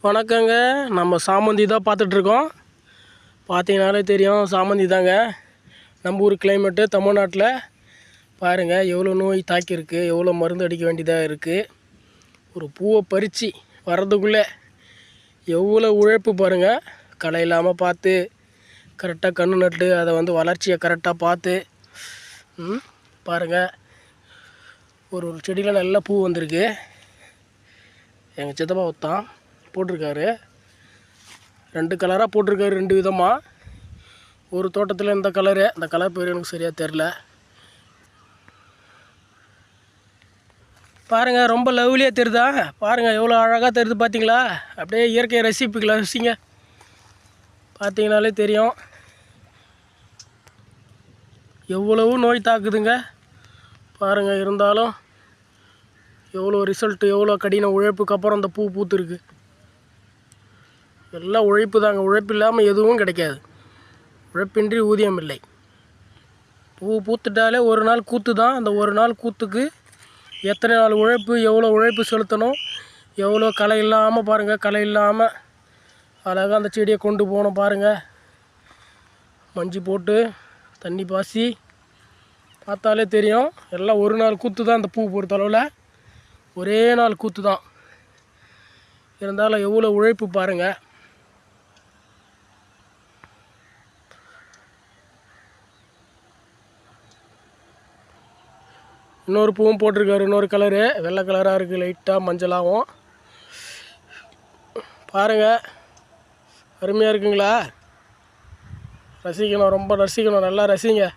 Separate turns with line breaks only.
வணக்கங்க. நம்ம சாமந்தி தான் பார்த்துட்ருக்கோம். பார்த்தீங்கனாலே தெரியும், சாமந்தி தாங்க. நம்ம ஊர் கிளைமேட்டு தமிழ்நாட்டில் பாருங்கள் எவ்வளோ நோய் தாக்கியிருக்கு, எவ்வளோ மருந்து அடிக்க வேண்டியதாக இருக்குது. ஒரு பூவை பறித்து வர்றதுக்குள்ளே எவ்வளோ உழைப்பு பாருங்கள். களை இல்லாமல் பார்த்து கரெக்டாக கன்று நட்டு அதை வளர்ச்சியை கரெக்டாக பார்த்து பாருங்கள். ஒரு செடியில் நல்ல பூ வந்திருக்கு. எங்கள் சித்தப்பா ஒருத்தான் போட்டிருக்காரு. 2 கலராக போட்டிருக்காரு, 2 விதமாக. ஒரு தோட்டத்தில் இந்த கலரு, அந்த கலர் பேர் எனக்கு சரியாக தெரில. பாருங்கள், ரொம்ப லவ்லியாக தெரியுதா? பாருங்கள் எவ்வளோ அழகாக தெரியுது பார்த்தீங்களா? அப்படியே இயற்கையை ரசிங்க. பார்த்தீங்கனாலே தெரியும் எவ்வளவு நோய் தாக்குதுங்க பாருங்கள். இருந்தாலும் எவ்வளோ ரிசல்ட்டு, எவ்வளோ கடின உழைப்புக்கு அப்புறம் அந்த பூ பூத்துருக்கு. எல்லாம் உழைப்பு தாங்க. உழைப்பு இல்லாமல் எதுவும் கிடைக்காது. உழைப்பின்றி ஊதியம் இல்லை. பூ பூத்துட்டாலே ஒரு நாள் கூத்து தான். அந்த ஒரு நாள் கூத்துக்கு எத்தனை நாள் உழைப்பு, எவ்வளோ உழைப்பு செலுத்தணும், எவ்வளோ களை இல்லாமல் பாருங்கள். களை இல்லாமல் அழகாக அந்த செடியை கொண்டு போகணும் பாருங்கள். மஞ்சி போட்டு தண்ணி பாசி பார்த்தாலே தெரியும். எல்லாம் ஒரு நாள் கூத்து தான். அந்த பூ பொறுத்தளவில் ஒரே நாள் கூத்து தான். இருந்தாலும் எவ்வளோ உழைப்பு பாருங்கள். இன்னொரு பூவும் போட்டிருக்காரு. இன்னொரு கலரு வெள்ளை கலராக இருக்குது, லைட்டாக மஞ்சளாகவும். பாருங்கள், அருமையாக இருக்குங்களா? ரசிக்கணும், ரொம்ப ரசிக்கணும், நல்லா ரசிங்க.